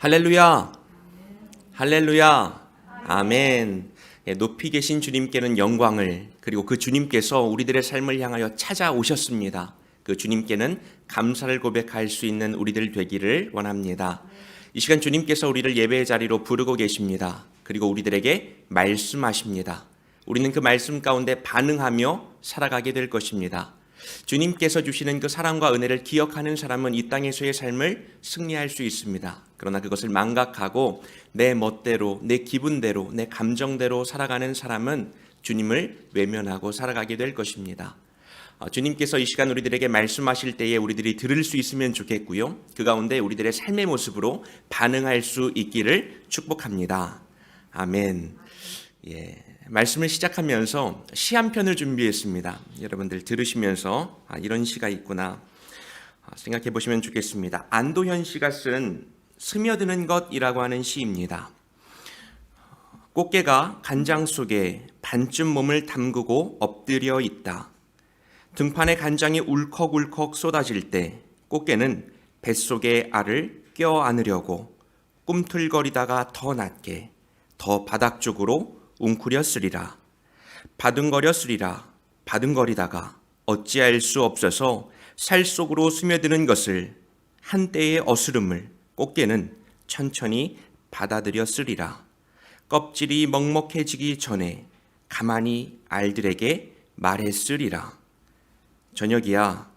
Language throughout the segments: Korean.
할렐루야, 할렐루야, 아멘. 높이 계신 주님께는 영광을, 그리고 그 주님께서 우리들의 삶을 향하여 찾아오셨습니다. 그 주님께는 감사를 고백할 수 있는 우리들 되기를 원합니다. 이 시간 주님께서 우리를 예배의 자리로 부르고 계십니다. 그리고 우리들에게 말씀하십니다. 우리는 그 말씀 가운데 반응하며 살아가게 될 것입니다. 주님께서 주시는 그 사랑과 은혜를 기억하는 사람은 이 땅에서의 삶을 승리할 수 있습니다. 그러나 그것을 망각하고 내 멋대로, 내 기분대로, 내 감정대로 살아가는 사람은 주님을 외면하고 살아가게 될 것입니다. 주님께서 이 시간 우리들에게 말씀하실 때에 우리들이 들을 수 있으면 좋겠고요. 그 가운데 우리들의 삶의 모습으로 반응할 수 있기를 축복합니다. 아멘. 말씀을 시작하면서 시 한 편을 준비했습니다. 여러분들 들으시면서 이런 시가 있구나 생각해 보시면 좋겠습니다. 안도현 씨가 쓴 스며드는 것이라고 하는 시입니다. 꽃게가 간장 속에 반쯤 몸을 담그고 엎드려 있다. 등판에 간장이 울컥울컥 쏟아질 때 꽃게는 뱃속에 알을 껴안으려고 꿈틀거리다가 더 낮게 더 바닥 쪽으로 웅크렸으리라. 바둥거렸으리라. 바둥거리다가 어찌할 수 없어서 살 속으로 스며드는 것을, 한때의 어스름을 꽃게는 천천히 받아들였으리라. 껍질이 먹먹해지기 전에 가만히 알들에게 말했으리라. 저녁이야,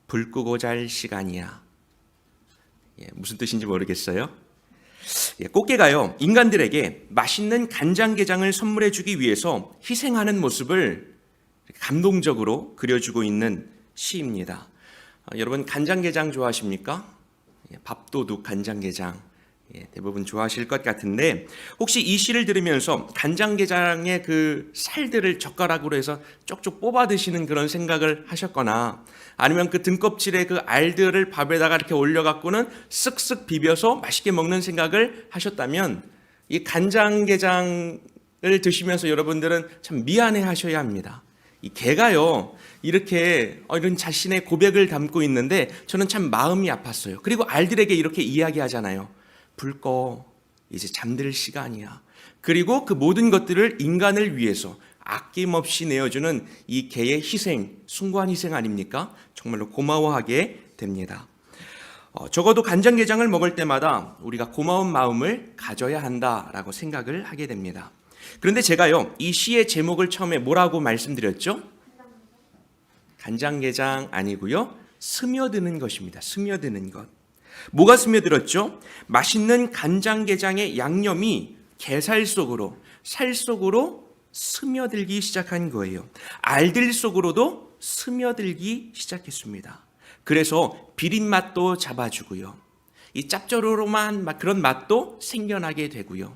불 끄고 잘 시간이야. 무슨 뜻인지 모르겠어요. 꽃게가요, 인간들에게 맛있는 간장게장을 선물해 주기 위해서 희생하는 모습을 감동적으로 그려주고 있는 시입니다. 여러분 간장게장 좋아하십니까? 밥도둑 간장게장 대부분 좋아하실 것 같은데, 혹시 이 시를 들으면서 간장게장의 그 살들을 젓가락으로 해서 쪽쪽 뽑아 드시는 그런 생각을 하셨거나, 아니면 그 등껍질의 그 알들을 밥에다가 이렇게 올려갖고는 쓱쓱 비벼서 맛있게 먹는 생각을 하셨다면, 이 간장게장을 드시면서 여러분들은 참 미안해 하셔야 합니다. 이 개가요, 이렇게 이런 자신의 고백을 담고 있는데 저는 참 마음이 아팠어요. 그리고 알들에게 이렇게 이야기하잖아요. 불 꺼, 이제 잠들 시간이야. 그리고 그 모든 것들을 인간을 위해서 아낌없이 내어주는 이 개의 희생, 숭고한 희생 아닙니까? 정말로 고마워하게 됩니다. 적어도 간장게장을 먹을 때마다 우리가 고마운 마음을 가져야 한다라고 생각을 하게 됩니다. 그런데 제가요, 이 시의 제목을 처음에 뭐라고 말씀드렸죠? 간장게장 아니고요, 스며드는 것입니다. 스며드는 것. 뭐가 스며들었죠? 맛있는 간장게장의 양념이 게살 속으로, 살 속으로 스며들기 시작한 거예요. 알들 속으로도 스며들기 시작했습니다. 그래서 비린 맛도 잡아주고요, 이 짭조름한 그런 맛도 생겨나게 되고요,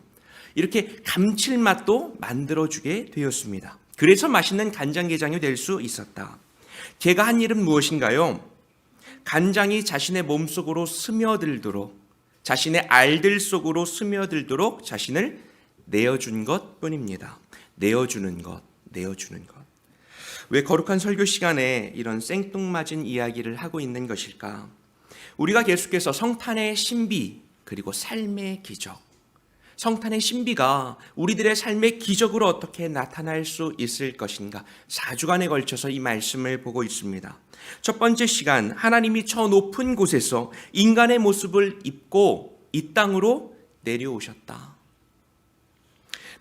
이렇게 감칠맛도 만들어주게 되었습니다. 그래서 맛있는 간장게장이 될 수 있었다. 걔가 한 일은 무엇인가요? 간장이 자신의 몸속으로 스며들도록, 자신의 알들 속으로 스며들도록 자신을 내어준 것 뿐입니다. 내어주는 것, 내어주는 것. 왜 거룩한 설교 시간에 이런 생뚱맞은 이야기를 하고 있는 것일까? 우리가 계속해서 성탄의 신비, 그리고 삶의 기적, 성탄의 신비가 우리들의 삶의 기적으로 어떻게 나타날 수 있을 것인가, 4주간에 걸쳐서 이 말씀을 보고 있습니다. 첫 번째 시간, 하나님이 저 높은 곳에서 인간의 모습을 입고 이 땅으로 내려오셨다.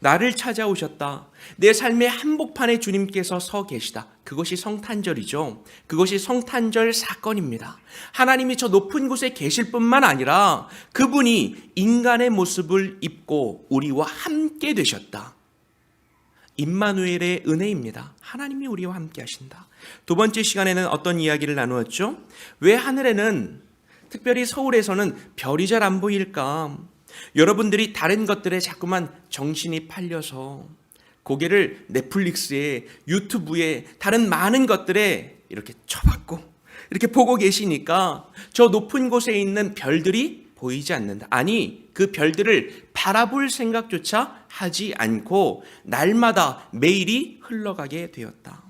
나를 찾아오셨다. 내 삶의 한복판에 주님께서 서 계시다. 그것이 성탄절이죠. 그것이 성탄절 사건입니다. 하나님이 저 높은 곳에 계실 뿐만 아니라 그분이 인간의 모습을 입고 우리와 함께 되셨다. 임마누엘의 은혜입니다. 하나님이 우리와 함께 하신다. 두 번째 시간에는 어떤 이야기를 나누었죠? 왜 하늘에는, 특별히 서울에서는 별이 잘 안 보일까? 여러분들이 다른 것들에 자꾸만 정신이 팔려서 고개를 넷플릭스에, 유튜브에, 다른 많은 것들에 이렇게 쳐박고 이렇게 보고 계시니까 저 높은 곳에 있는 별들이 보이지 않는다. 아니, 그 별들을 바라볼 생각조차 하지 않고 날마다 매일이 흘러가게 되었다.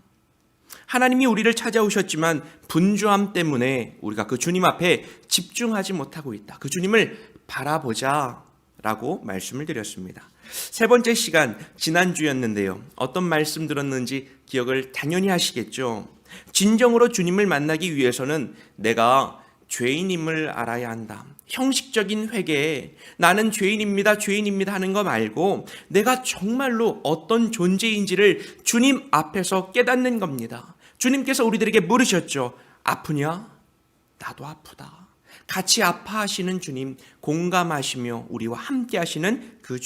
하나님이 우리를 찾아오셨지만 분주함 때문에 우리가 그 주님 앞에 집중하지 못하고 있다. 그 주님을 바라보자 라고 말씀을 드렸습니다. 세 번째 시간 지난주였는데요. 어떤 말씀 들었는지 기억을 당연히 하시겠죠. 진정으로 주님을 만나기 위해서는 내가 죄인임을 알아야 한다. 형식적인 회개에 나는 죄인입니다 하는 거 말고 내가 정말로 어떤 존재인지를 주님 앞에서 깨닫는 겁니다. 주님께서 우리들에게 물으셨죠. 아프냐? 나도 아프다. 같이 아파하시는 주님, 공감하시며 우리와 함께 하시는 그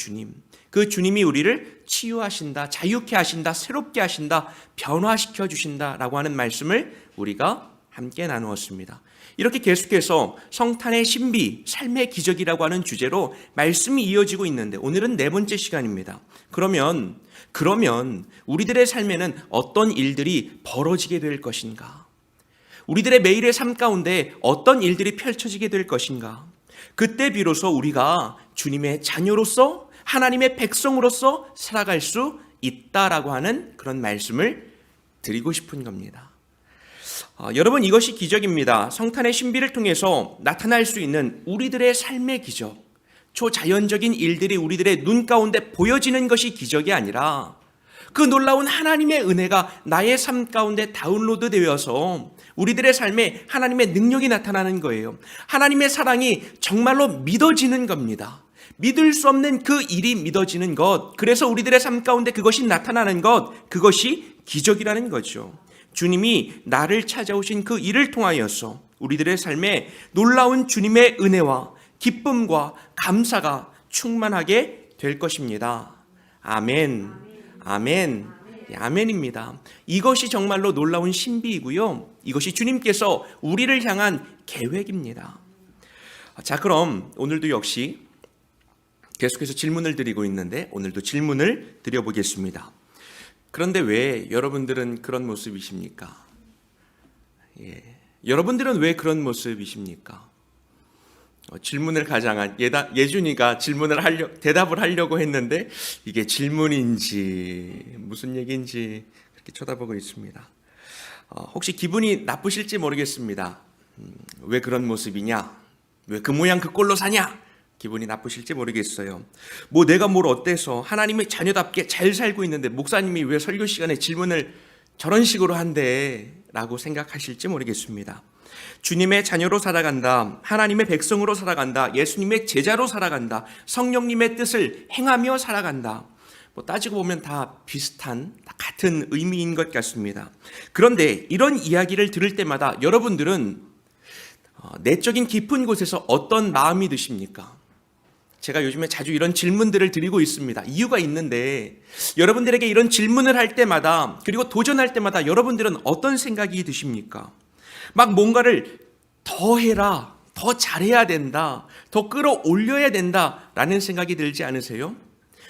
주님이 우리를 치유하신다, 자유케 하신다, 새롭게 하신다, 변화시켜 주신다라고 하는 말씀을 우리가 함께 나누었습니다. 이렇게 계속해서 성탄의 신비, 삶의 기적이라고 하는 주제로 말씀이 이어지고 있는데 오늘은 네 번째 시간입니다. 그러면 우리들의 삶에는 어떤 일들이 벌어지게 될 것인가? 우리들의 매일의 삶 가운데 어떤 일들이 펼쳐지게 될 것인가? 그때 비로소 우리가 주님의 자녀로서 하나님의 백성으로서 살아갈 수 있다라고 하는 그런 말씀을 드리고 싶은 겁니다. 여러분, 이것이 기적입니다. 성탄의 신비를 통해서 나타날 수 있는 우리들의 삶의 기적, 초자연적인 일들이 우리들의 눈 가운데 보여지는 것이 기적이 아니라 그 놀라운 하나님의 은혜가 나의 삶 가운데 다운로드 되어서 우리들의 삶에 하나님의 능력이 나타나는 거예요. 하나님의 사랑이 정말로 믿어지는 겁니다. 믿을 수 없는 그 일이 믿어지는 것, 그래서 우리들의 삶 가운데 그것이 나타나는 것, 그것이 기적이라는 거죠. 주님이 나를 찾아오신 그 일을 통하여서 우리들의 삶에 놀라운 주님의 은혜와 기쁨과 감사가 충만하게 될 것입니다. 아멘. 아멘. 아멘입니다. 이것이 정말로 놀라운 신비이고요. 이것이 주님께서 우리를 향한 계획입니다. 자, 그럼 오늘도 역시 계속해서 질문을 드리고 있는데 오늘도 질문을 드려보겠습니다. 그런데 왜 여러분들은 그런 모습이십니까? 여러분들은 왜 그런 모습이십니까? 질문을 가장한 예준이가 대답을 하려고 했는데 이게 질문인지 무슨 얘기인지 그렇게 쳐다보고 있습니다. 혹시 기분이 나쁘실지 모르겠습니다. 왜 그런 모습이냐? 왜 그 모양 그 꼴로 사냐? 기분이 나쁘실지 모르겠어요. 내가 뭘 어때서 하나님의 자녀답게 잘 살고 있는데 목사님이 왜 설교 시간에 질문을 저런 식으로 한대? 라고 생각하실지 모르겠습니다. 주님의 자녀로 살아간다, 하나님의 백성으로 살아간다, 예수님의 제자로 살아간다, 성령님의 뜻을 행하며 살아간다. 따지고 보면 다 비슷한, 다 같은 의미인 것 같습니다. 그런데 이런 이야기를 들을 때마다 여러분들은 내적인 깊은 곳에서 어떤 마음이 드십니까? 제가 요즘에 자주 이런 질문들을 드리고 있습니다. 이유가 있는데 여러분들에게 이런 질문을 할 때마다 그리고 도전할 때마다 여러분들은 어떤 생각이 드십니까? 막 뭔가를 더 해라, 더 잘해야 된다, 더 끌어올려야 된다라는 생각이 들지 않으세요?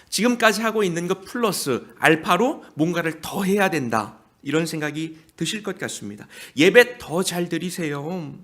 지금까지 하고 있는 것 플러스 알파로 뭔가를 더 해야 된다, 이런 생각이 드실 것 같습니다. 예배 더 잘 드리세요.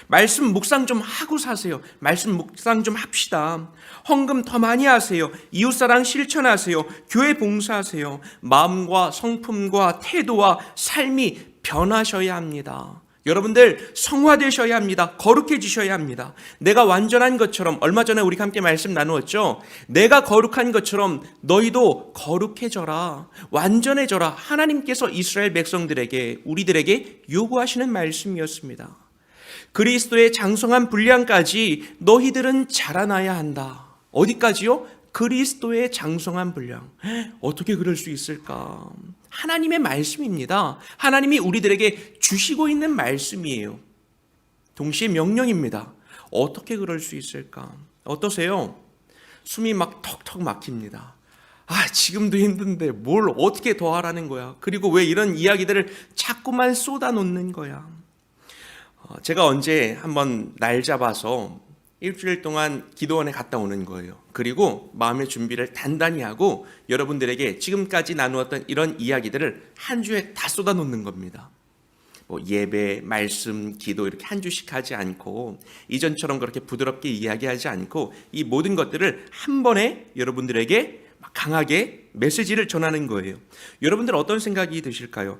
말씀 묵상 좀 하고 사세요. 말씀 묵상 좀 합시다. 헌금 더 많이 하세요. 이웃사랑 실천하세요. 교회 봉사하세요. 마음과 성품과 태도와 삶이 변하셔야 합니다. 여러분들 성화되셔야 합니다. 거룩해지셔야 합니다. 내가 완전한 것처럼, 얼마 전에 우리가 함께 말씀 나누었죠. 내가 거룩한 것처럼 너희도 거룩해져라, 완전해져라. 하나님께서 이스라엘 백성들에게, 우리들에게 요구하시는 말씀이었습니다. 그리스도의 장성한 분량까지 너희들은 자라나야 한다. 어디까지요? 그리스도의 장성한 분량. 어떻게 그럴 수 있을까? 하나님의 말씀입니다. 하나님이 우리들에게 주시고 있는 말씀이에요. 동시에 명령입니다. 어떻게 그럴 수 있을까? 어떠세요? 숨이 막 턱턱 막힙니다. 지금도 힘든데 뭘 어떻게 더 하라는 거야? 그리고 왜 이런 이야기들을 자꾸만 쏟아놓는 거야? 제가 언제 한번 날 잡아서 일주일 동안 기도원에 갔다 오는 거예요. 그리고 마음의 준비를 단단히 하고 여러분들에게 지금까지 나누었던 이런 이야기들을 한 주에 다 쏟아놓는 겁니다. 예배, 말씀, 기도 이렇게 한 주씩 하지 않고 이전처럼 그렇게 부드럽게 이야기하지 않고 이 모든 것들을 한 번에 여러분들에게 강하게 메시지를 전하는 거예요. 여러분들 어떤 생각이 드실까요?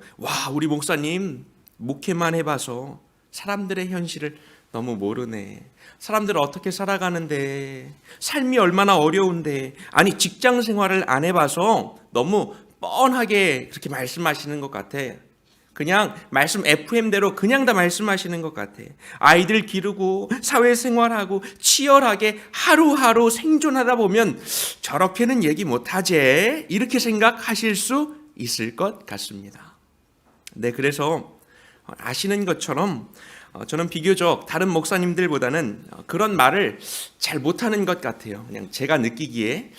우리 목사님 목회만 해봐서 사람들의 현실을 너무 모르네. 사람들은 어떻게 살아가는데, 삶이 얼마나 어려운데, 아니 직장 생활을 안 해봐서 너무 뻔하게 그렇게 말씀하시는 것 같아. 그냥 말씀 FM대로 그냥 다 말씀하시는 것 같아. 아이들 기르고 사회생활하고 치열하게 하루하루 생존하다 보면 저렇게는 얘기 못하지, 이렇게 생각하실 수 있을 것 같습니다. 네, 그래서 아시는 것처럼 저는 비교적 다른 목사님들보다는 그런 말을 잘 못하는 것 같아요. 그냥 제가 느끼기에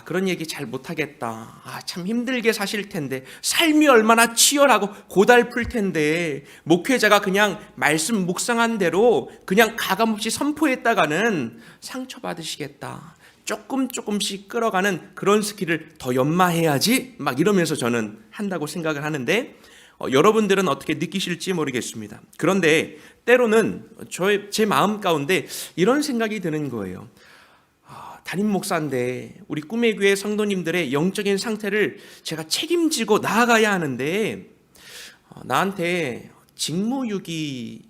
그런 얘기 잘 못하겠다. 참 힘들게 사실 텐데, 삶이 얼마나 치열하고 고달플 텐데, 목회자가 그냥 말씀 묵상한 대로 그냥 가감없이 선포했다가는 상처받으시겠다. 조금씩 끌어가는 그런 스킬을 더 연마해야지, 막 이러면서 저는 한다고 생각을 하는데, 여러분들은 어떻게 느끼실지 모르겠습니다. 그런데 때로는 제 마음 가운데 이런 생각이 드는 거예요. 담임 목사인데 우리 꿈의 교회 성도님들의 영적인 상태를 제가 책임지고 나아가야 하는데, 나한테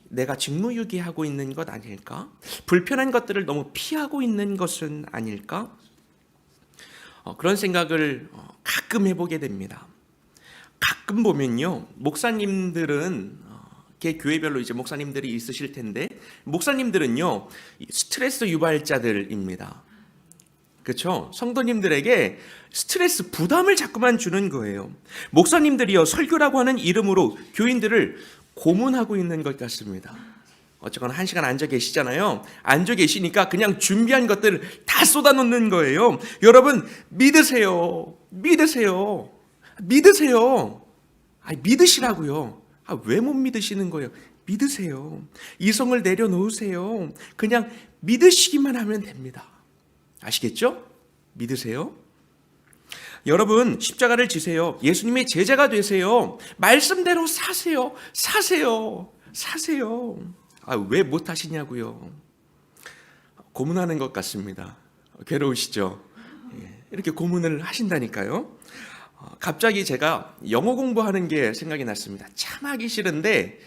내가 직무유기하고 있는 것 아닐까? 불편한 것들을 너무 피하고 있는 것은 아닐까? 그런 생각을 가끔 해보게 됩니다. 가끔 보면요, 목사님들은 교회별로 이제 목사님들이 있으실 텐데, 목사님들은요 스트레스 유발자들입니다. 그렇죠? 성도님들에게 스트레스 부담을 자꾸만 주는 거예요. 목사님들이요 설교라고 하는 이름으로 교인들을 고문하고 있는 것 같습니다. 어쨌거나 1시간 앉아 계시잖아요. 앉아 계시니까 그냥 준비한 것들을 다 쏟아놓는 거예요. 여러분 믿으세요. 믿으시라고요. 왜 못 믿으시는 거예요? 믿으세요. 이성을 내려놓으세요. 그냥 믿으시기만 하면 됩니다. 아시겠죠? 믿으세요. 여러분 십자가를 지세요. 예수님의 제자가 되세요. 말씀대로 사세요. 왜 못하시냐고요. 고문하는 것 같습니다. 괴로우시죠? 이렇게 고문을 하신다니까요. 갑자기 제가 영어 공부하는 게 생각이 났습니다. 참 하기 싫은데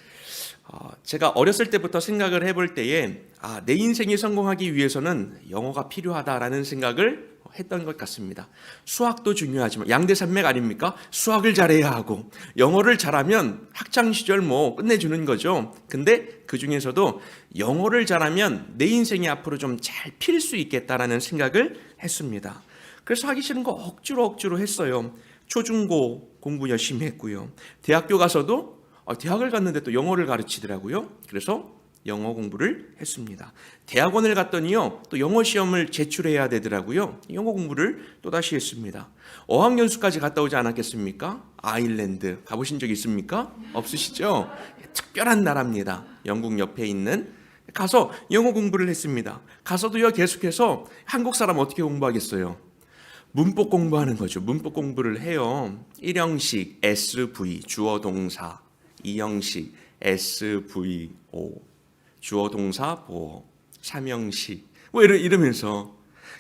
제가 어렸을 때부터 생각을 해볼 때에 내 인생이 성공하기 위해서는 영어가 필요하다라는 생각을 했던 것 같습니다. 수학도 중요하지만 양대산맥 아닙니까? 수학을 잘해야 하고 영어를 잘하면 학창시절 끝내주는 거죠. 근데 그 중에서도 영어를 잘하면 내 인생이 앞으로 좀 잘 필 수 있겠다라는 생각을 했습니다. 그래서 하기 싫은 거 억지로 했어요. 초중고 공부 열심히 했고요. 대학교 가서도 대학을 갔는데 또 영어를 가르치더라고요. 그래서 영어 공부를 했습니다. 대학원을 갔더니요 또 영어 시험을 제출해야 되더라고요. 영어 공부를 또다시 했습니다. 어학연수까지 갔다 오지 않았겠습니까? 아일랜드 가보신 적 있습니까? 없으시죠? 특별한 나라입니다. 영국 옆에 있는. 가서 영어 공부를 했습니다. 가서도요 계속해서 한국 사람 어떻게 공부하겠어요? 문법 공부하는 거죠. 문법 공부를 해요. 1형식 SV 주어 동사, 2형식 SVO 주어 동사 보어, 3형식 이러면서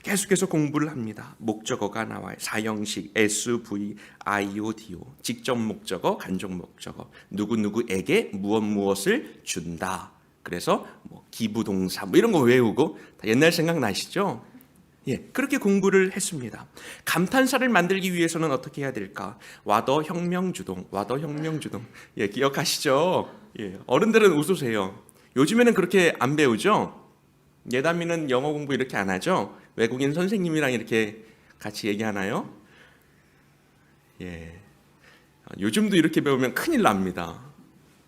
계속해서 공부를 합니다. 목적어가 나와요. 4형식 SVIODO 직접 목적어, 간접 목적어, 누구누구에게 무엇을 준다. 그래서 기부동사 이런 거 외우고 다 옛날 생각 나시죠? 그렇게 공부를 했습니다. 감탄사를 만들기 위해서는 어떻게 해야 될까? 와더 혁명주동. 기억하시죠? 어른들은 웃으세요. 요즘에는 그렇게 안 배우죠? 예담이는 영어 공부 이렇게 안 하죠? 외국인 선생님이랑 이렇게 같이 얘기하나요? 요즘도 이렇게 배우면 큰일 납니다.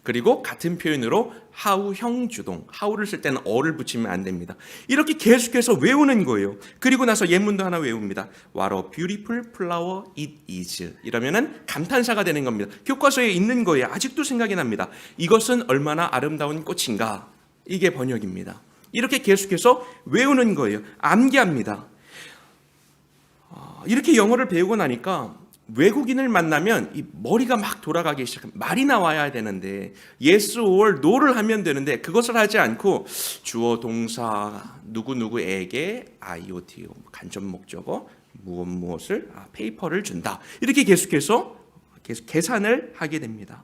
그리고 같은 표현으로 하우형 주동, 하우를 쓸 때는 어를 붙이면 안 됩니다. 이렇게 계속해서 외우는 거예요. 그리고 나서 예문도 하나 외웁니다. What a beautiful flower it is. 이러면은 감탄사가 되는 겁니다. 교과서에 있는 거예요. 아직도 생각이 납니다. 이것은 얼마나 아름다운 꽃인가. 이게 번역입니다. 이렇게 계속해서 외우는 거예요. 암기합니다. 이렇게 영어를 배우고 나니까 외국인을 만나면 이 머리가 막 돌아가기 시작합니다. 말이 나와야 되는데 yes or no를 하면 되는데 그것을 하지 않고 주어 동사 누구누구에게 IOTO 간접 목적어 무엇을 페이퍼를 준다. 이렇게 계속해서 계산을 하게 됩니다.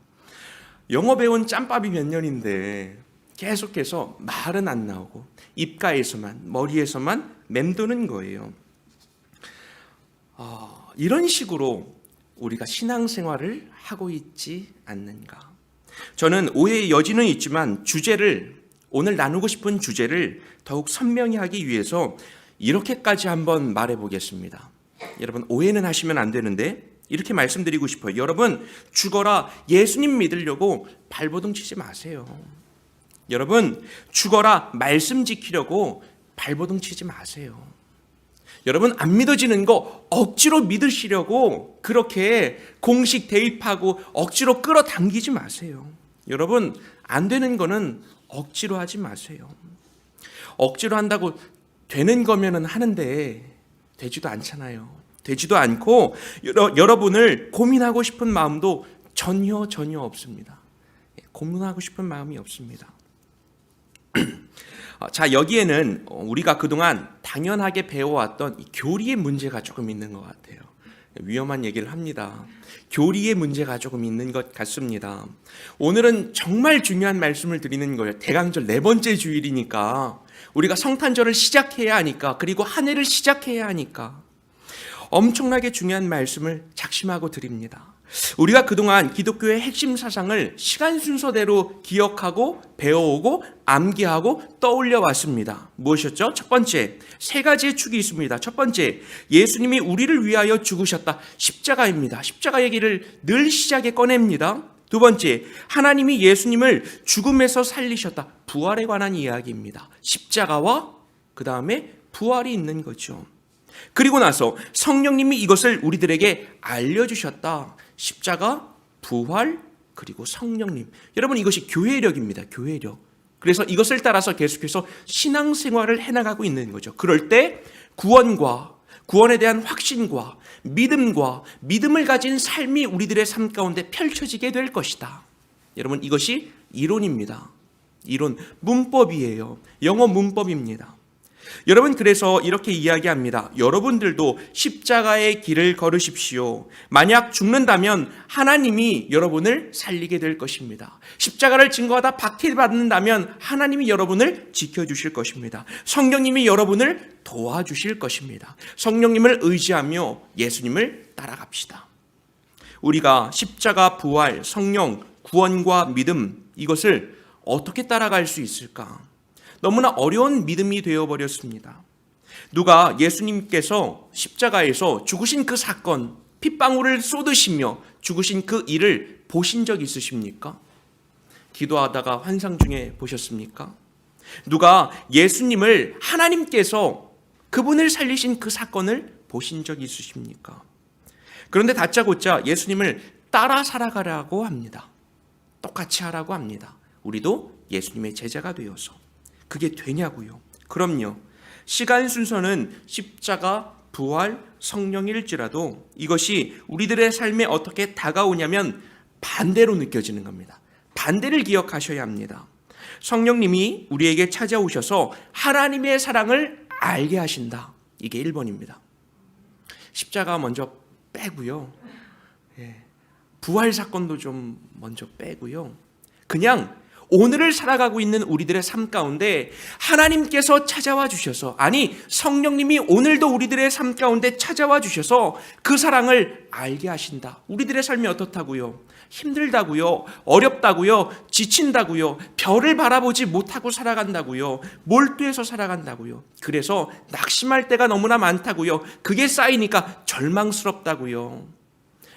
영어 배운 짬밥이 몇 년인데 계속해서 말은 안 나오고 입가에서만, 머리에서만 맴도는 거예요. 이런 식으로 우리가 신앙생활을 하고 있지 않는가? 저는 오해의 여지는 있지만 오늘 나누고 싶은 주제를 더욱 선명히 하기 위해서 이렇게까지 한번 말해 보겠습니다. 여러분, 오해는 하시면 안 되는데 이렇게 말씀드리고 싶어요. 여러분, 죽어라 예수님 믿으려고 발버둥 치지 마세요. 여러분, 죽어라 말씀 지키려고 발버둥 치지 마세요. 여러분, 안 믿어지는 거 억지로 믿으시려고 그렇게 공식 대입하고 억지로 끌어당기지 마세요. 여러분, 안 되는 거는 억지로 하지 마세요. 억지로 한다고 되는 거면은 하는데 되지도 않잖아요. 되지도 않고 여러분을 고민하고 싶은 마음도 전혀 없습니다. 고민하고 싶은 마음이 없습니다. 자, 여기에는 우리가 그동안 당연하게 배워왔던 교리의 문제가 조금 있는 것 같아요. 위험한 얘기를 합니다. 교리의 문제가 조금 있는 것 같습니다. 오늘은 정말 중요한 말씀을 드리는 거예요. 대강절 4번째 주일이니까, 우리가 성탄절을 시작해야 하니까, 그리고 한 해를 시작해야 하니까 엄청나게 중요한 말씀을 작심하고 드립니다. 우리가 그동안 기독교의 핵심 사상을 시간 순서대로 기억하고 배워오고 암기하고 떠올려 왔습니다. 무엇이었죠? 첫 번째, 3가지의 축이 있습니다. 첫 번째, 예수님이 우리를 위하여 죽으셨다. 십자가입니다. 십자가 얘기를 늘 시작에 꺼냅니다. 두 번째, 하나님이 예수님을 죽음에서 살리셨다. 부활에 관한 이야기입니다. 십자가와 그 다음에 부활이 있는 거죠. 그리고 나서 성령님이 이것을 우리들에게 알려주셨다. 십자가, 부활, 그리고 성령님. 여러분, 이것이 교회력입니다. 교회력. 그래서 이것을 따라서 계속해서 신앙생활을 해나가고 있는 거죠. 그럴 때 구원에 대한 확신과 믿음을 가진 삶이 우리들의 삶 가운데 펼쳐지게 될 것이다. 여러분, 이것이 이론입니다. 이론, 문법이에요. 영어 문법입니다. 여러분, 그래서 이렇게 이야기합니다. 여러분들도 십자가의 길을 걸으십시오. 만약 죽는다면 하나님이 여러분을 살리게 될 것입니다. 십자가를 증거하다 박해받는다면 하나님이 여러분을 지켜주실 것입니다. 성령님이 여러분을 도와주실 것입니다. 성령님을 의지하며 예수님을 따라갑시다. 우리가 십자가, 부활, 성령, 구원과 믿음, 이것을 어떻게 따라갈 수 있을까? 너무나 어려운 믿음이 되어버렸습니다. 누가 예수님께서 십자가에서 죽으신 그 사건, 핏방울을 쏟으시며 죽으신 그 일을 보신 적 있으십니까? 기도하다가 환상 중에 보셨습니까? 누가 예수님을, 하나님께서 그분을 살리신 그 사건을 보신 적 있으십니까? 그런데 다짜고짜 예수님을 따라 살아가라고 합니다. 똑같이 하라고 합니다. 우리도 예수님의 제자가 되어서. 그게 되냐고요? 그럼요. 시간 순서는 십자가, 부활, 성령일지라도 이것이 우리들의 삶에 어떻게 다가오냐면 반대로 느껴지는 겁니다. 반대를 기억하셔야 합니다. 성령님이 우리에게 찾아오셔서 하나님의 사랑을 알게 하신다. 이게 1번입니다. 십자가 먼저 빼고요. 부활 사건도 좀 먼저 빼고요. 그냥 오늘을 살아가고 있는 우리들의 삶 가운데 하나님께서 찾아와 주셔서, 아니 성령님이 오늘도 우리들의 삶 가운데 찾아와 주셔서 그 사랑을 알게 하신다. 우리들의 삶이 어떻다고요? 힘들다고요? 어렵다고요? 지친다고요? 별을 바라보지 못하고 살아간다고요? 몰두해서 살아간다고요? 그래서 낙심할 때가 너무나 많다고요? 그게 쌓이니까 절망스럽다고요?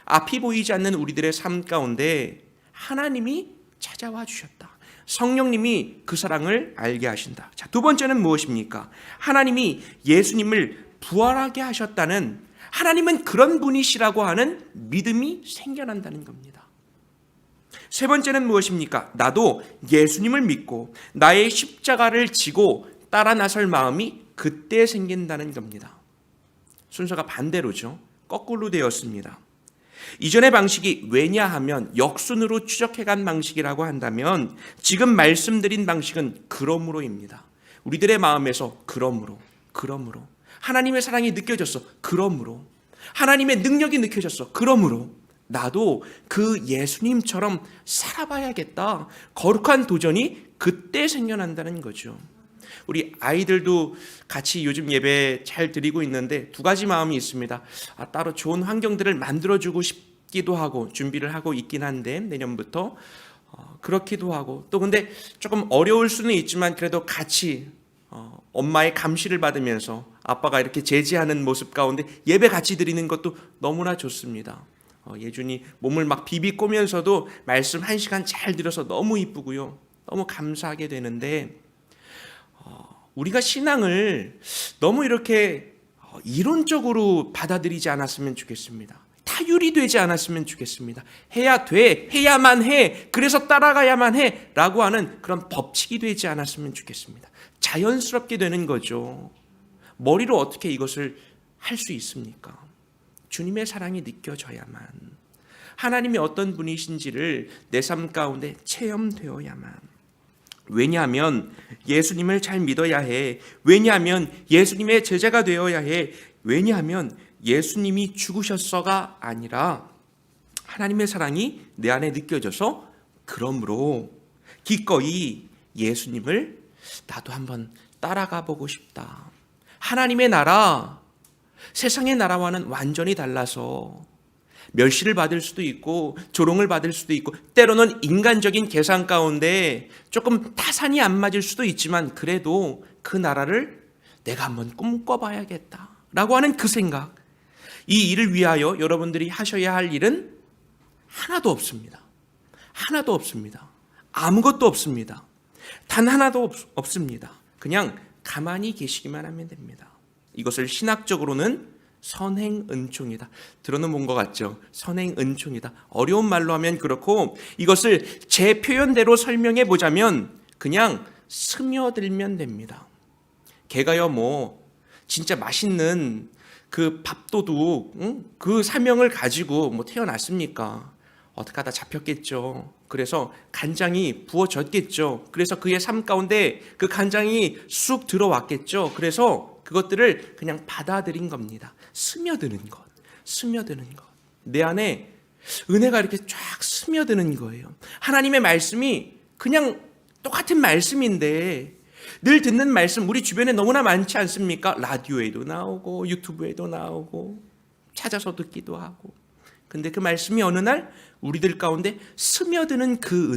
앞이 보이지 않는 우리들의 삶 가운데 하나님이 찾아와 주셨다. 성령님이 그 사랑을 알게 하신다. 자, 두 번째는 무엇입니까? 하나님이 예수님을 부활하게 하셨다는, 하나님은 그런 분이시라고 하는 믿음이 생겨난다는 겁니다. 세 번째는 무엇입니까? 나도 예수님을 믿고 나의 십자가를 지고 따라 나설 마음이 그때 생긴다는 겁니다. 순서가 반대로죠. 거꾸로 되었습니다. 이전의 방식이 왜냐하면 역순으로 추적해간 방식이라고 한다면 지금 말씀드린 방식은 그러므로입니다. 우리들의 마음에서 그러므로 하나님의 사랑이 느껴졌어. 그러므로 하나님의 능력이 느껴졌어. 그러므로 나도 그 예수님처럼 살아봐야겠다. 거룩한 도전이 그때 생겨난다는 거죠. 우리 아이들도 같이 요즘 예배 잘 드리고 있는데 두 가지 마음이 있습니다. 따로 좋은 환경들을 만들어주고 싶기도 하고 준비를 하고 있긴 한데 내년부터 그렇기도 하고, 또 근데 조금 어려울 수는 있지만 그래도 같이 엄마의 감시를 받으면서 아빠가 이렇게 제지하는 모습 가운데 예배 같이 드리는 것도 너무나 좋습니다. 예준이 몸을 막 비비꼬면서도 말씀 1시간 잘 들어서 너무 이쁘고요, 너무 감사하게 되는데, 우리가 신앙을 너무 이렇게 이론적으로 받아들이지 않았으면 좋겠습니다. 타율이 되지 않았으면 좋겠습니다. 해야 돼, 해야만 해, 그래서 따라가야만 해 라고 하는 그런 법칙이 되지 않았으면 좋겠습니다. 자연스럽게 되는 거죠. 머리로 어떻게 이것을 할 수 있습니까? 주님의 사랑이 느껴져야만, 하나님이 어떤 분이신지를 내 삶 가운데 체험되어야만. 왜냐하면 예수님을 잘 믿어야 해. 왜냐하면 예수님의 제자가 되어야 해. 왜냐하면 예수님이 죽으셨어가 아니라 하나님의 사랑이 내 안에 느껴져서, 그러므로 기꺼이 예수님을 나도 한번 따라가 보고 싶다. 하나님의 나라, 세상의 나라와는 완전히 달라서 멸시를 받을 수도 있고 조롱을 받을 수도 있고 때로는 인간적인 계산 가운데 조금 타산이 안 맞을 수도 있지만, 그래도 그 나라를 내가 한번 꿈꿔봐야겠다 라고 하는 그 생각, 이 일을 위하여 여러분들이 하셔야 할 일은 하나도 없습니다. 하나도 없습니다. 아무것도 없습니다. 단 하나도 없습니다. 그냥 가만히 계시기만 하면 됩니다. 이것을 신학적으로는 선행은총이다. 들어는 본 것 같죠? 선행은총이다. 어려운 말로 하면 그렇고, 이것을 제 표현대로 설명해 보자면 그냥 스며들면 됩니다. 걔가요 진짜 맛있는 그 밥도둑, 그 사명을 가지고 태어났습니까? 어떻게 하다 잡혔겠죠. 그래서 간장이 부어졌겠죠. 그래서 그의 삶 가운데 그 간장이 쑥 들어왔겠죠. 그래서 그것들을 그냥 받아들인 겁니다. 스며드는 것, 스며드는 것. 내 안에 은혜가 이렇게 쫙 스며드는 거예요. 하나님의 말씀이 그냥 똑같은 말씀인데, 늘 듣는 말씀 우리 주변에 너무나 많지 않습니까? 라디오에도 나오고 유튜브에도 나오고 찾아서 듣기도 하고. 근데 그 말씀이 어느 날 우리들 가운데 스며드는 그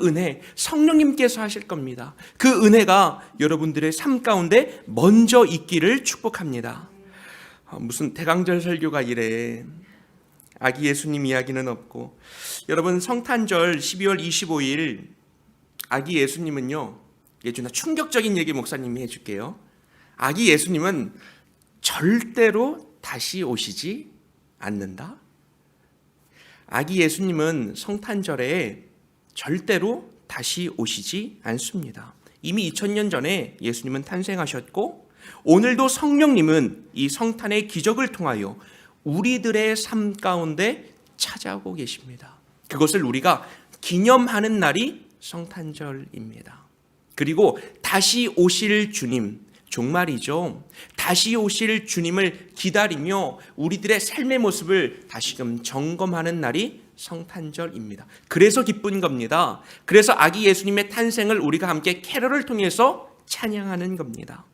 은혜 성령님께서 하실 겁니다. 그 은혜가 여러분들의 삶 가운데 먼저 있기를 축복합니다. 무슨 대강절 설교가 이래 아기 예수님 이야기는 없고, 여러분 성탄절 12월 25일 아기 예수님은요, 예준아 충격적인 얘기 목사님이 해줄게요. 아기 예수님은 절대로 다시 오시지 않는다. 아기 예수님은 성탄절에 절대로 다시 오시지 않습니다. 이미 2000년 전에 예수님은 탄생하셨고, 오늘도 성령님은 이 성탄의 기적을 통하여 우리들의 삶 가운데 찾아오고 계십니다. 그것을 우리가 기념하는 날이 성탄절입니다. 그리고 다시 오실 주님, 종말이죠. 다시 오실 주님을 기다리며 우리들의 삶의 모습을 다시금 점검하는 날이 성탄절입니다. 그래서 기쁜 겁니다. 그래서 아기 예수님의 탄생을 우리가 함께 캐럴을 통해서 찬양하는 겁니다.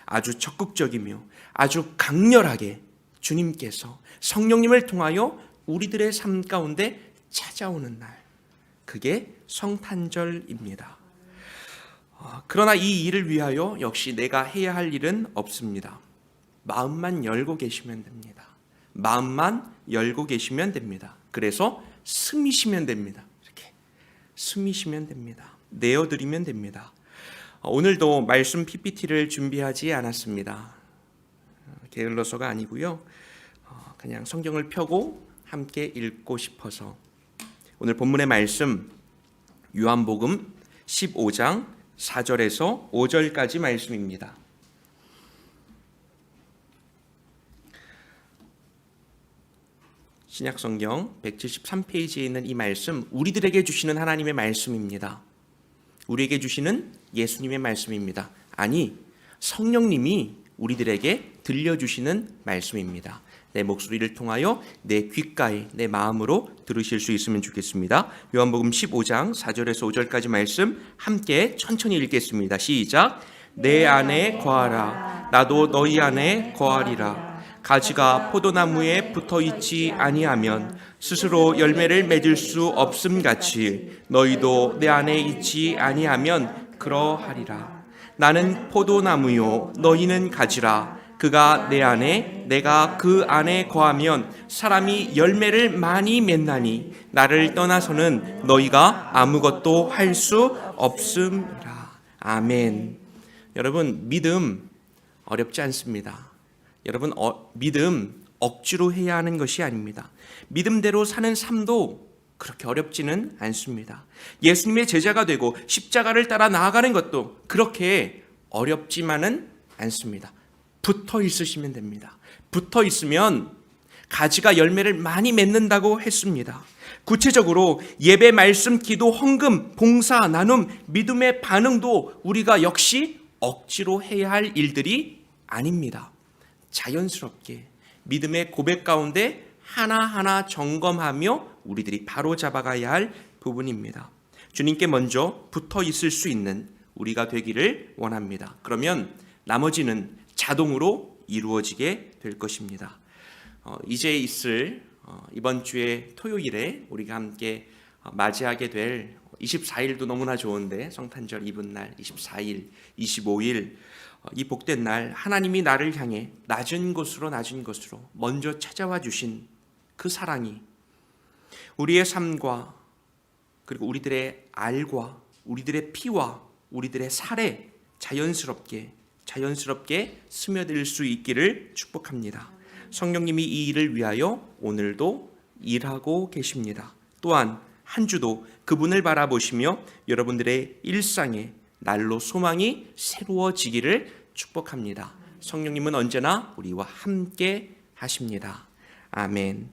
아주 적극적이며 아주 강렬하게 주님께서 성령님을 통하여 우리들의 삶 가운데 찾아오는 날, 그게 성탄절입니다. 그러나 이 일을 위하여 역시 내가 해야 할 일은 없습니다. 마음만 열고 계시면 됩니다. 마음만 열고 계시면 됩니다. 그래서 스미시면 됩니다. 이렇게 스미시면 됩니다. 내어드리면 됩니다. 오늘도 말씀 PPT를 준비하지 않았습니다. 게을러서가 아니고요, 그냥 성경을 펴고 함께 읽고 싶어서. 오늘 본문의 말씀 요한복음 15장 4절에서 5절까지 말씀입니다. 신약성경 173페이지에 있는 이 말씀, 우리들에게 주시는 하나님의 말씀입니다. 우리에게 주시는 예수님의 말씀입니다. 아니, 성령님이 우리들에게 들려주시는 말씀입니다. 내 목소리를 통하여 내 귓가에 내 마음으로 들으실 수 있으면 좋겠습니다. 요한복음 15장 4절에서 5절까지 말씀 함께 천천히 읽겠습니다. 시작. 내 안에 거하라. 나도 너희 안에 거하리라. 가지가 포도나무에 붙어 있지 아니하면 스스로 열매를 맺을 수 없음 같이 너희도 내 안에 있지 아니하면 그러하리라. 나는 포도나무요 너희는 가지라. 그가 내 안에 내가 그 안에 거하면 사람이 열매를 많이 맺나니 나를 떠나서는 너희가 아무것도 할 수 없음이라. 아멘. 여러분, 믿음 어렵지 않습니다. 여러분, 믿음 억지로 해야 하는 것이 아닙니다. 믿음대로 사는 삶도 그렇게 어렵지는 않습니다. 예수님의 제자가 되고 십자가를 따라 나아가는 것도 그렇게 어렵지만은 않습니다. 붙어 있으시면 됩니다. 붙어 있으면 가지가 열매를 많이 맺는다고 했습니다. 구체적으로 예배, 말씀, 기도, 헌금, 봉사, 나눔, 믿음의 반응도 우리가 역시 억지로 해야 할 일들이 아닙니다. 자연스럽게 믿음의 고백 가운데 하나하나 점검하며 우리들이 바로 잡아가야 할 부분입니다. 주님께 먼저 붙어 있을 수 있는 우리가 되기를 원합니다. 그러면 나머지는 자동으로 이루어지게 될 것입니다. 이제 있을 이번 주에 토요일에 우리가 함께 맞이하게 될 24일도 너무나 좋은데 성탄절 이브날 24일, 25일 이 복된 날 하나님이 나를 향해 낮은 곳으로 먼저 찾아와 주신 그 사랑이 우리의 삶과 그리고 우리들의 알과 우리들의 피와 우리들의 살에 자연스럽게 스며들 수 있기를 축복합니다. 성령님이 이 일을 위하여 오늘도 일하고 계십니다. 또한 한 주도 그분을 바라보시며 여러분들의 일상에 날로 소망이 새로워지기를 축복합니다. 성령님은 언제나 우리와 함께 하십니다. 아멘.